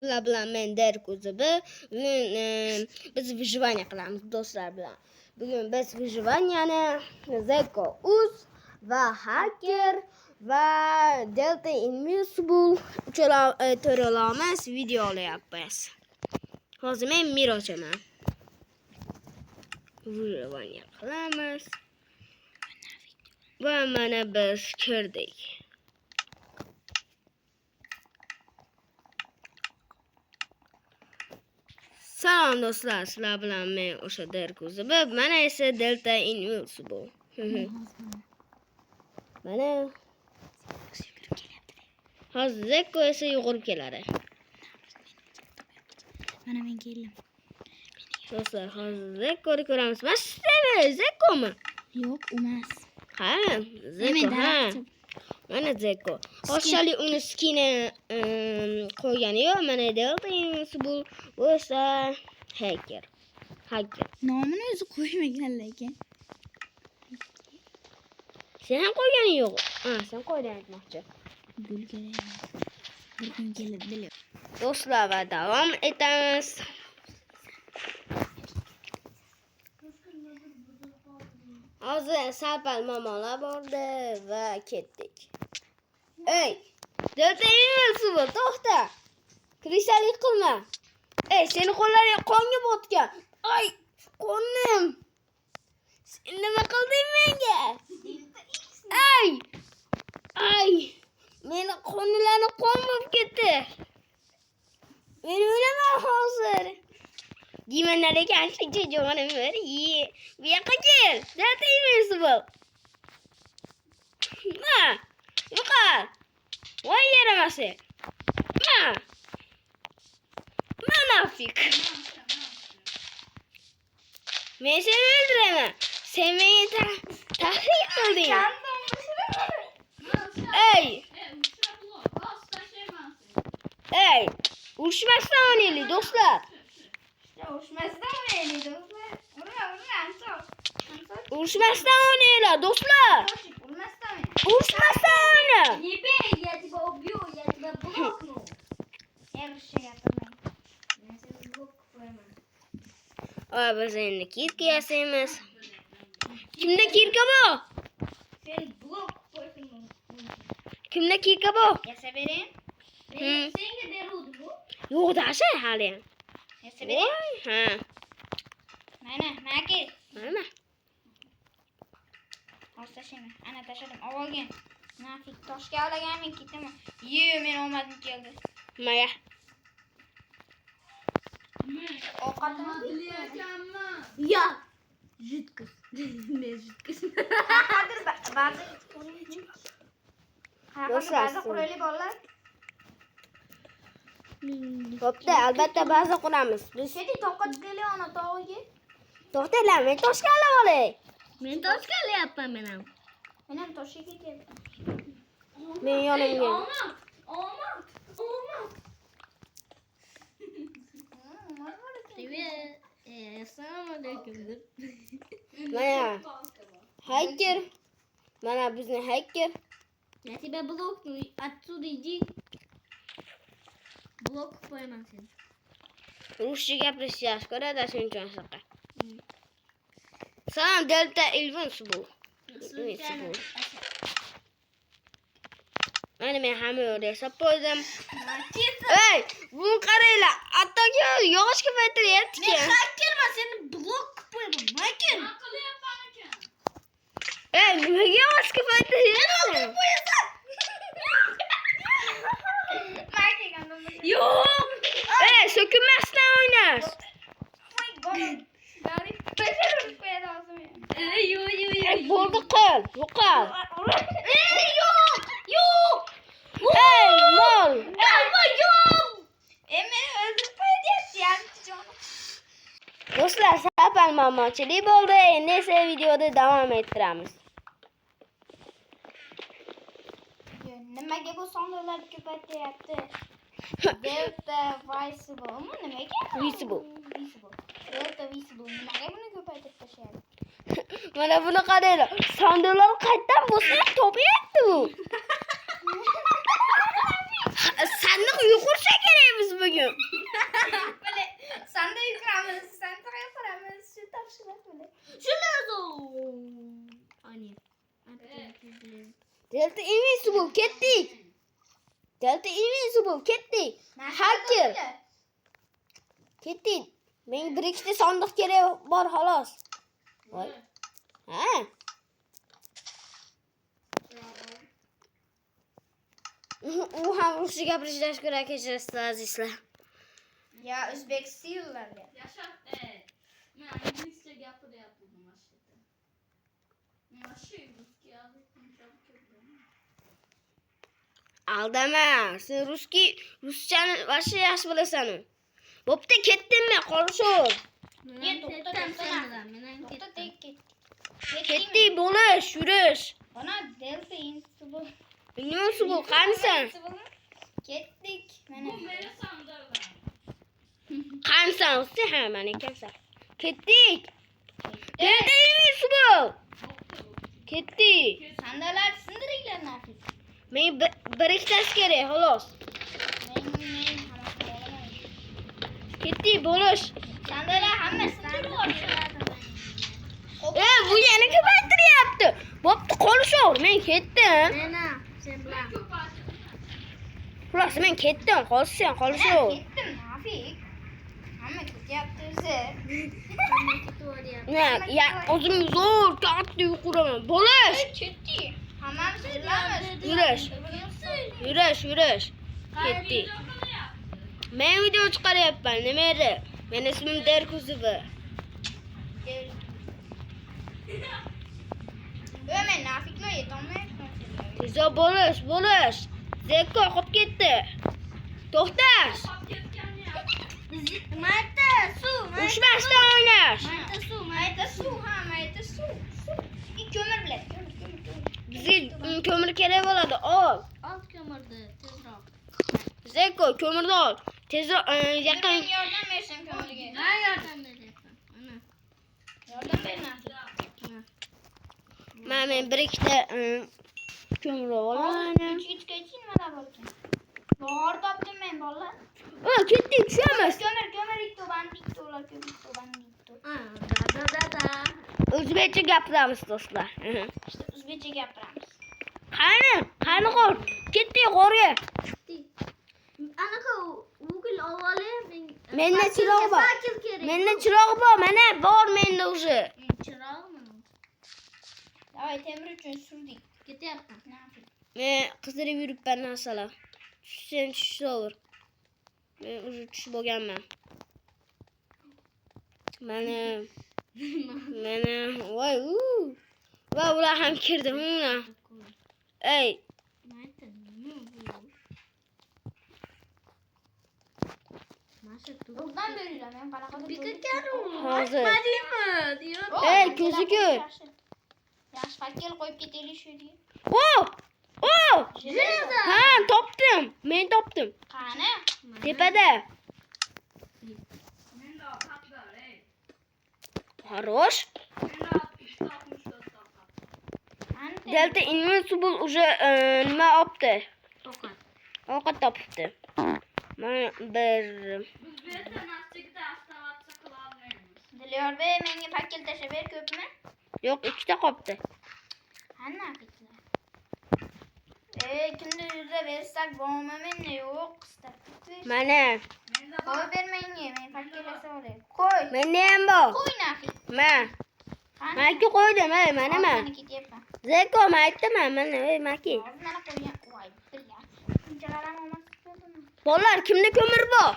bilan men Derkuzubi. Bugun biz vijvaniya qilamiz do'stlar bilan. Bugun biz vijvaniyani Zeko Uz va Hacker va Delta Invincible to'ralamiz video olyapmiz. Hozir men mir ochaman. Vijvaniya qilamiz. Va mana biz kirdik. Salom do'stlar, sizlar bilan men o'sha Derkuzubi, mana esa Delta Invincible. Mana hozir Zeko esa yugurib keladi. Mana men keldim. Do'stlar, hozir Zekoni ko'ramiz. Mana sizlar Zekomi? Yo'q, emas. Ha, Zeko. Ha. Mana Zeko. Hozirchalik uni skini qo'ygani yo'q. Mana Delta Invincible o'sa Hacker. Nomini o'zi qo'ymagan lekin. Sen ham qo'yganing yo'q. Ha, sen qo'ygan aytmoqchi. Gul kerak. Bir kun keladi. Do'stlar, va davom etamiz. Hozir Sarpal momolar bordi va ketdik. Ey, Delta Invincible, to'xta. Kirishalik qilma. Ey, seni qo'llaring qonga botgan. Ay, qo'nim. Sen nima qilding menga? Ay. Meni qo'nlarim qon bo'lib ketdi. Men o'laman hozir. Deyman ekan, shuncha jonim bor. Bu yoqqa kel. Delta Invincible. Ma. Yo'qol. Voy yaramasi. Ma. Nafik. Men seni öldüremem. Sen beni tahrik qilding. Ey, urushmasdan oynaylik do'stlar. Urushmasdan oynaylar do'stlar. Urushmasdan o'yna. Ay, biz endi kirka yasaymiz. Kimda kirka bor? Kimda kirka bor? Yasa berayim. Senga beruvdim bu. Yo'q, dasha hali. Yasa berayim. Ha. Mana kel. Mana. Hozir tashlayman. Ana tashladim. Olgin. Nafik toshga olaganmen ketaman. Men omadim keldi. Maya. Ovqatni bilasanmi? Ya. Jidkis. Ne jidkis? Hozir ba'zi ba'zi quroli borlar. Bo'pti, albatta ba'zi quramiz. Biz Seni toqat keli ona tog'iga. to'xtanglar, men toshga olib olay. Men toshga olyapman men ham. Men ham toshga keldim. Men yonimga. Omad. Assalomu alaykum. Mana Hacker. Mana bizni Hacker. Я тебя блокну. Отсюда иди. Блок qo'yaman seni. Ruscha gapirishga ko'radi shuning uchun shaqa. Salom Delta Invincible. Mana men hamma yo'lda yasab qo'ydim. Ey, buni qaranglar. Hattoki yog'och ko'paytiryapti. Men hakkerman, seni blok qo'yaman. Hacker. Ey, nimaga yog'och ko'paytiryapti? Yo'q. Ey, so'kinmasdan o'ynash. Ey, bo'ldi qil. Yo'qol. Yo'q. Ey, mol. Yo'q. Meni o'ldirib qo'yapti, jonim. Do'stlar, Sarpal momochilik bo'ldi. Endi esa videoda davom ettiramiz. Nimaga bu sonlarni ko'paytiryapti? Delta Visible. Nimaga? Visible. Delta Visible. Nimaga buni ko'paytirib tashlayapti? Mana buni qaranglar. Sondalar qayerdan bo'lsa topyapti bu. Sandiq yuqursa kerak biz bu bugün. Böyle sanda yüklememiz, sanda yaparamız. Şu taşlar böyle. Hani. Delta Invincible ketdik. Delta Invincible ketdik. Hacker. Ketdik. Men bir ikkita sandiq kerak bor xolos. Voy. Ha. U ham ruscha gapirishni kerak kechirasiz azizlar. Ya Özbek siyirler ya. Yaşar. Men İngilizce gapiryapman aslında. Men şey Rusça yazıyorum. Aldama. Sen ruschani vasha yaxshi bilasan. Bo'pti, ketdimmi? Qolishur. Ye to'xta tek ket. Ketdik, bo'lish, yurish. Bana Delta Invincible. Invincible qanisan? Ketdik. Bu Mana. meni sandırlar. Qanisan? Sen ham men ekansan. Ketdik. Delta Invincible. Ketdik. Sandalar sindiringlar nafis. Men bir ikkitasi kerak, xolos. Men Ketdik, bo'lish. sandalar hammasini turib Bu yana ko'paytiryapti. Bo'pti, qolishur. Men ketdim. Mena, sen bilan. Xullas, men ketdim. Qolsan, qolishur. Ketdim nafis. Hamma ketyapti o'zi. Ne, ya o'zim zo'r katta yuquraman. Bo'lish. Ketdi. Hammamiz yuramiz. Yurish. Yurish. Ketdik. Men video chiqaryapman. Nima edi? Men ismim Derkuzova. Men nafiklar yetolmayapman. Tezda bo'lish. Zekko qolib ketdi. To'xta. Mayta suv. Ushmasdan o'ynash. Mayta suv. Mayta suv. Ko'mir bilan. Bizga ko'mir kerak bo'ladi. Ol. Alt kömürdü. Tezroq. Zekko ko'mirni ol. Tezroq yaqin. Yordam bersin ko'mirga. Ha yordam beryapman. Ana. Yordam ber nafis. Men bir ikkita ko'mir olaman. Kichkina mana bo'lgan. Bor topdim men bolalar. Ketdik, tushamiz. Ko'mir itto banditto ular ko'mir banditto. Da. O'zbekcha gapiramiz do'stlar. İşte O'zbekcha gapiramiz. Qani qol. Ketdik qo'rga. Anaqa Google avvali Menda chiroq bor. fakir kerak. Menda chiroq bor. Mana bor menda o'zi. Chiroqmi? Davay temir uchun surdik. Ketyapman. Nafis. Men qidirib yuribman narsalar. Sen tushaver. Men o'zi tushib bo'lganman. Mana voy va ular ham kirdi. Ey, Mayta nima bu? Masha Buradan bölüyorum ben qanaqadir. hozir. Madimi diyor. Ey, ko'zi ko'r. Yaxshi fakkel qo'yib ketaylik shu yerga. Ha, topdim. Men topdim. Qani? Tepada. Menda patlar, ey. Xo'sh. Menda 364 toqat. Qani? Delta Invincible уже nima olibdi? Toqat. Ovqat topibdi. Mana bir Biz bu yerda masjidda avtomatcha qila olmaymiz. Dilyor bey menga fakkel tashlab ber ko'pmi? yo'q, ikkita qolibdi. Qani fakkel? Kimni yuza bersak bormi menda yo'q. Mana Menda Qo'y ber menga, men fakkel yasab olay. Qo'y. menda ham bor. Qo'y nafis. Mana Maki qo'ydim, ey, mana men. ketyapman. Zeko aytdim, mana ey Maki. Hozir mana qo'ygan. Voy, bir ya. Shunchalar ham olmas. Bolalar, kimda ko'mir bor?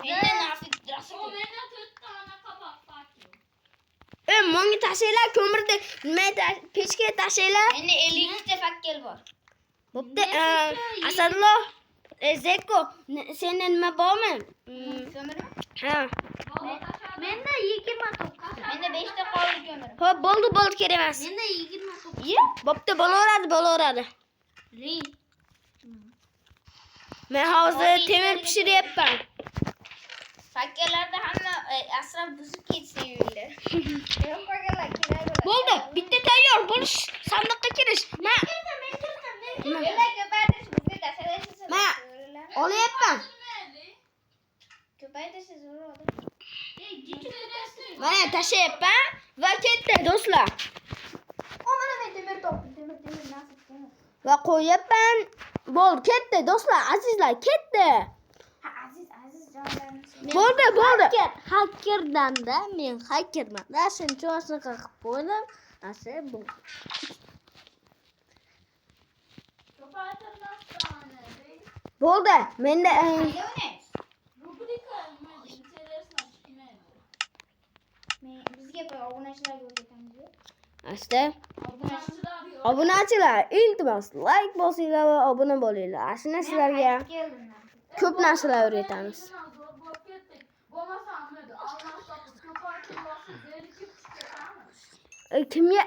Menda nafis dirasa. O menda 4 tane qabaq fakir. Menga tashlaylar ko'mirni, nima pechga tashlaylar. Menda 52 ta fakkel bor. Bo'pti, Asadullo, Zeko, senda nima bormi? Ko'mirmi? Ha. Menda 20 toqat. Menda 5 ta qoldi ko'mir. Xo'p, bo'ldi, kerak emas. Menda 20 toqat. Ye, bo'pti, bo'laveradi. Ri. Men hozir temir pishiryapman. Fakkellarda hamma asrab buzib ketsa yo'lda. Yo'q fakkellar kerak bo'ladi. Bo'ldi, bitta tayyor bo'lish, sandiqqa kirish. Men Yo'llar ko'paytirish bizga tashlashsa. Ma, olyapman. ko'paytirsa zo'radi. Mana tashlayapman va ketdi do'stlar. Mana men temir topdim. Temir nasib temir. Va qo'yapman. Bo'ldi, ketdi do'stlar, azizlar, ketdi. Ha, aziz jonlarimiz. Bo'ldi. Hakkerdan-da men hakkerman. Shuncha narsa qilib qo'ydim. Asa bu. Bo'ldi. Menda Bizga obunachilarga o'rgatamiz. asta obunachilar, iltimos like bosinglar va obuna bo'linglar. Ashuna sizlarga ko'p narsalar o'rgatamiz. Kimga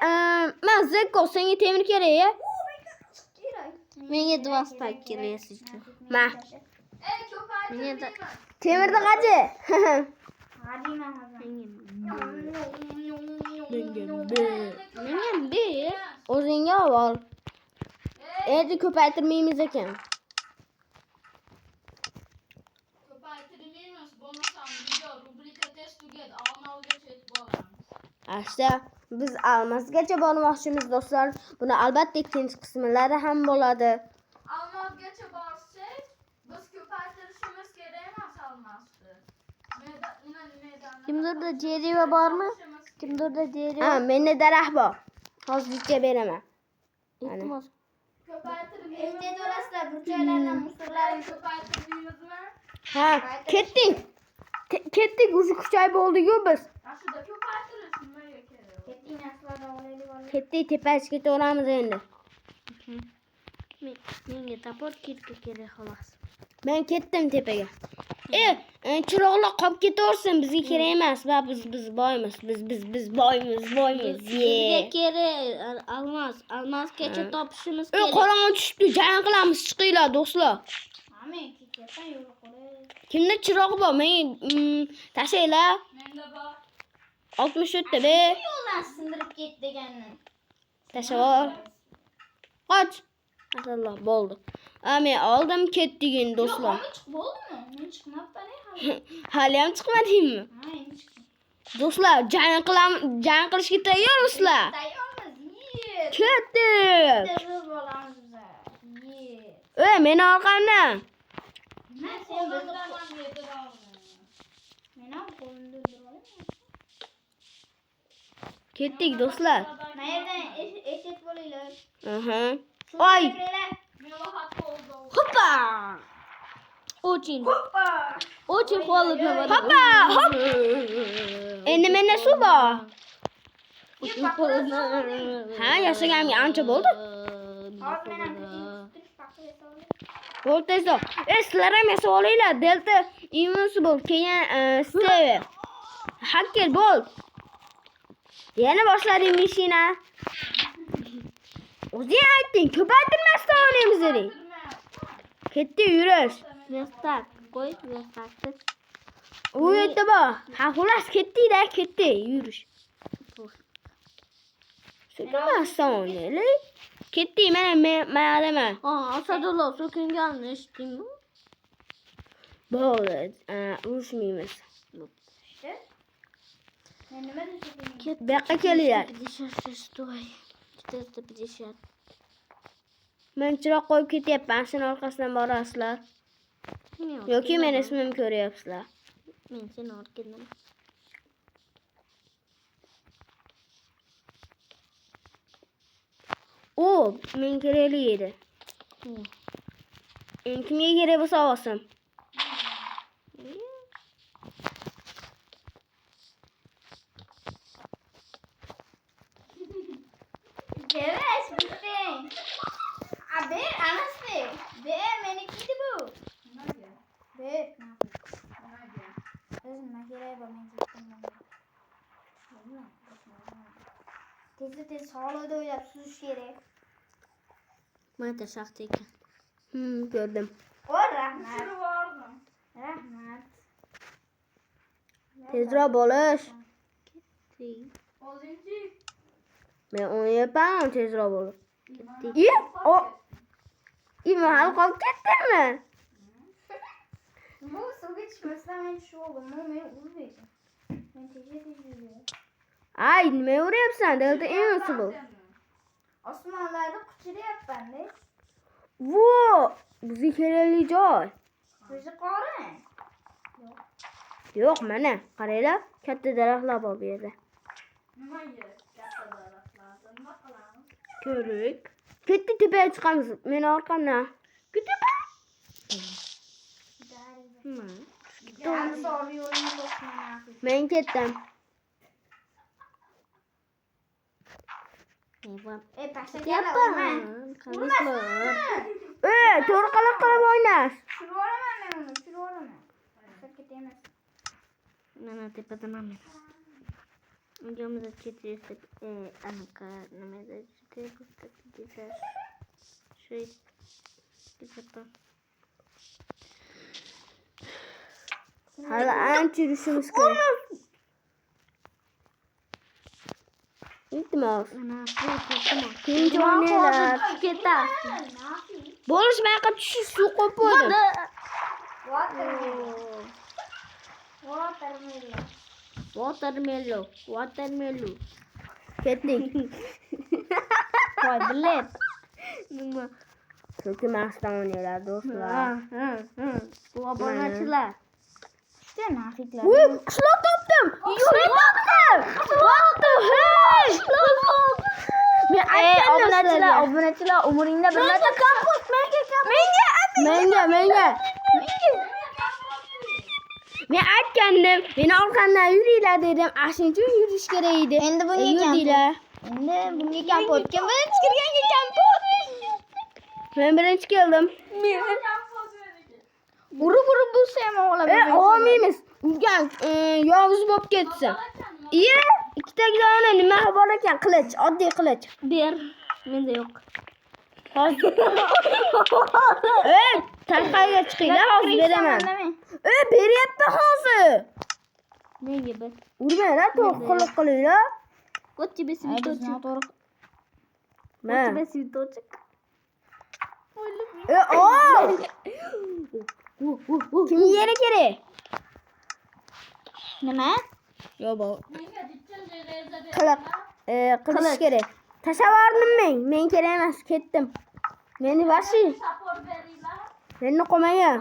men Zekko, senga temir kerak-ya? Menga 2 stak kerak sizga. Ma. Menga Temirni qachi. Hadiyman menga bir. O'zingga ol. Endi ko'paytirmaymiz ekan. Asta biz almasgacha bormoqchimiz do'stlar. Buni albatta ikkinchi qismlari ham bo'ladi. Almazgacha borsak, biz ko'paytirishimiz kerak emas almasni. Kimdirda deriva bormi? Kimdirda deriva? Ha, menda daraxt bor. Hozircha beraman. Iltimos. Endi do'raslar burchaklardan musorlarni ko'paytirmaymizmi? Ha, ketdik. Ketdik, o'zi kuchayib oldik-ku biz. Aslida ko'paytirish nimaga kerak? ketdik narsalardan olaylik. Ketdik, tepasiga ketaveramiz endi. Menga tapor kirka kerak xolos. Men ketdim tepaga. Chiroqlar qolib ketaversin, bizga kerak emas. Va biz boymiz. Biz boymiz. Bizga kerak almasgacha topishimiz kerak. Qorong'i tushdi, jang qilamiz, chiqinglar do'stlar. Men ketyapman yo'l qo'yib. Kimda chiroq bor? Men tashlaylar. Menda bor. 64 ta be. Yo'ldan sindirib ketdi deganni. Tashavor. Qoch. Masalloh bo'ldi. Men oldim, ketdik endi do'stlar. Yo'q, chiqib bo'ldimi? Men chiqmabman hali. Hali ham chiqmadingmi? Ha, endi chiqdim. Do'stlar, jang qilishga tayyormisizlar? Tayyormiz. Ketdik. Terror bo'lamiz biz. Meni orqamdan. Men sen bizni men ham qo'limda o'ldiraman. Ketdik do'stlar. Mayerdan eshit bo'linglar. Aha. Oy. Hoppa! Очень холодно. Hoppa, hop. Endi menda suv bor. Очень холодно. Ha, yashaganimga ancha bo'ldi. Hozir men ham turish paxta yasadim. Bo'ldi tezda. Sizlar ham yasab olinglar. Delta Invincible keyin Steve. Hacker bo'l. Yana boshlading mashina. O'zing aytding, ko'paytirmasdan o'ynaymiz deding. Ketdi yurish. Vestak, qo'y vestakni. U yerda bor. Ha, xullas ketdik-da, ketdi yurish. So'kinmasdan o'ynaylik. Ketdik, mana adaman. Asadullo so'kinganini eshitdingmi? Bo'ldi, urushmaymiz. Men nima deyapman? Bu yoqqa kelinglar. 450. Men chiroq qo'yib ketyapman, shuni orqasidan borasizlar. Yoki men ismimni ko'ryapsizlar. Men seni orqadan. Men kerakli edi. Kimga kerak bo'lsa olsin. Kerak, biting. Abi, anasi. Be, meniki bu. Nimaga? Be, Nimaga? biz nima kerak bu men ketdim. Tez sog'lig'ida o'ylab suzish kerak. Mana shaxta ekan. Ko'rdim. Rahmat. Shuni bordim. Rahmat. Tezroq bo'lish. O'zingchi. Men o'ynayapman, tezroq bo'l. Men hali qolib ketdimmi? Bu suvga tushmasdan men men shu oldum. Men urmaydi. Men teja. Ay nima uryapsan? Delta Invincible. Osmonlarda qichiryapman-da. Vo! Bizga kerakli joy. O'zi qora. Yo'q, mana qaranglar, katta daraxtlar bor bu yerda. Nima yer? Katta daraxtlarda nima qilamiz? Ko'rik. Katta tepaga chiqamiz. Meni orqamdan. Ketaman. Gel sor yo'lini bosman. Men ketdim. Paxtaga urma. To'g'ri qilib o'ynash. Tushiraman men uni, tushiraman. Haqiqat emas. Mana tepadan men. Unga ketib anaqa nimada ketib shu ketib Hali ancha yurishimiz kerak. Iltimos. mana bu Keyingi o'yinlar. ketadi. Bo'lishmay tushish suv qo'yib qo'ydim. Watermelon. Ketdik. Voy bilet. Nima? So'ki masdan o'ynaylar do'stlar. Bu obunachilar. İşte nafikler. Uy, qishloq topdim. Men aytgandim Obunachilar umringda bir marta kompot menga. Men aytgandim, meni orqamdan yuringlar dedim. Ashuncha yurish kerak edi. Endi bunga yurdinglar. Endi bunga kompot. Kim birinchi kirganga kompot? Men birinchi keldim. Urib bo'lsa ham o'g'lab. Olmaymiz. Urgan yovuz bo'lib ketsin. Iye, ikkitagina nima bor ekan? Qilich, oddiy qilich. Ber. Menda yo'q. Tarqayga chiqinglar, hozir beraman. Beryapti hozir. Nega ber? Urmanglar, to'g'ri qilinglar. Вот тебе цветочек. Вот Men. тебе цветочек. Kim yeri kerak? Nima? Yo'q, bu. Menga dikkan reza Qilish kerak. Tashavordim men kerak emas, ketdim. Meni vashi, sapor beringlar. meni qo'ymagan.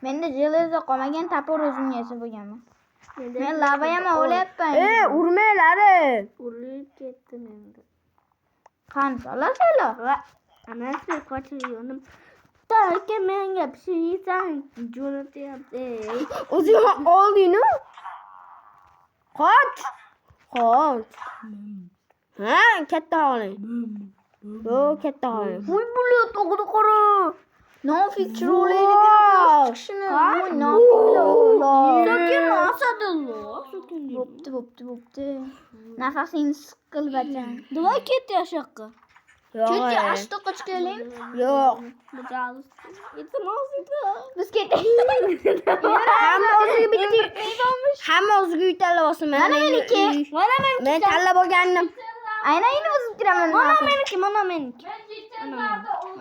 Menda железо qolmagan, tapor o'zimga yasab bo'lganman. Men lava ham o'lyapman. Urmanglar. Urilib ketdim endi. Qani solasizlar? Va anasi qochib yonim. Taka menga pishirsan jo'natyapti. O'zing olding-ku. Qoch. Ha, katta oling. Katta oling. Voy bulut, o'g'ri qora. Nafik chiroyli kishini. Voy Sokin Bo'pti. Nafasingiz siqilib bachang. Давай ket yoshaqqa. Ketdi, ashtoqqa chiqaylik. Yo'q. Пожалуйста. Iltimos. Biz ketaylik. Hamma o'ziga uy tanlab olsin. Mana meniki. Men tanlab olgandim. Aynan o'zim kiraman. Mana meniki. Ben geçenlerde oldu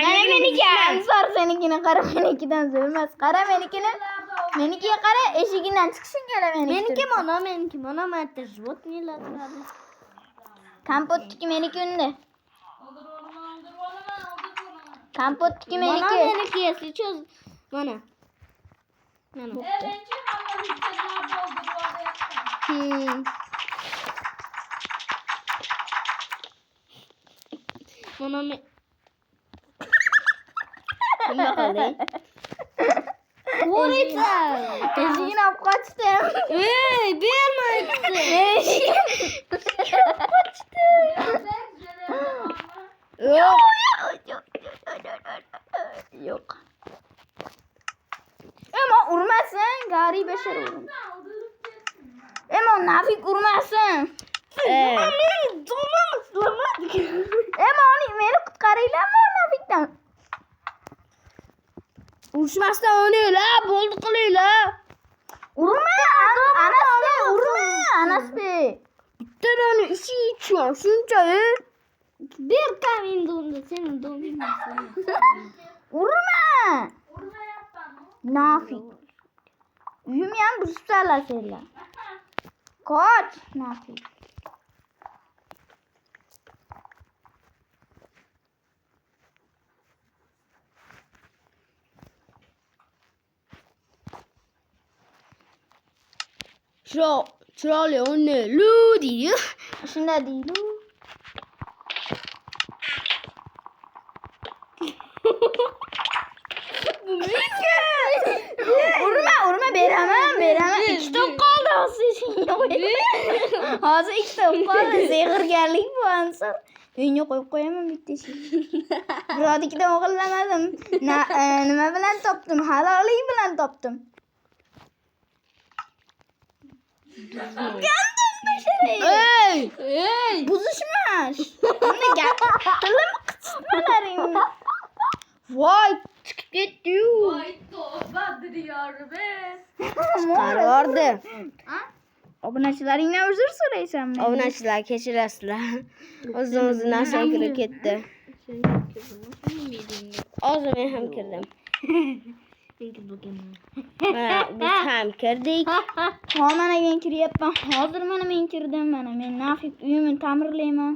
Mana meniki. Ansor senikini qara, menikidan zulmas. Qara menikini. Menikiga qara, eshigidan chiqishing kerak meniki. Meniki. Mana mata животныйlar turadi. Kompotniki meniki unda. Aldır oğlum. Kompotniki Mana meniki. meniki. Сейчас. Mana. Ben çıkamam geçenlerde oldu. Mana men. Nima qildi? O'raysa. Eshigini olib qochdim. Bermaydi. Yo'q. Ema urmasin, gari bashar urma. Ema nafik urmasin. Ema meni qutqaringlarmi nafikdan? Urushmasdan o'ynanglar, bo'ldi qilinglar. Urma, Anasbek, urma, Anasbek. Bittadan ishi ichyon, shuncha. Ber kamin donda senin doningni. Urma. Nafik. Uyum yan buzib salasizlar. Qoch. Nafi. Chiroyli o'rni lu deydi. Shunda deydi. Urma beraman. 2 top qoldi hozir 2 top qoldi. Sehrgarlik bu ansar. Uyga qo'yib qo'yaman bitta ish. Birodikdan o'g'irlamadim. Nima bilan topdim? Halollik bilan topdim. Ey! Buzishmas. Buni gap tilim qismalaring. Voy, chiqib ketdi-yu. Voy tavbadir yorimiz. Qarordi. Obunachilaringdan uzr so'raysanmi? Obunachilar kechirasizlar. O'zini narsa kirib ketdi. Hozir men ham kirdim. Mana biz ham kirdik. Mana men kiryapman. Hozir men kirdim. Mana men Nafik uyimni ta'mirlayman.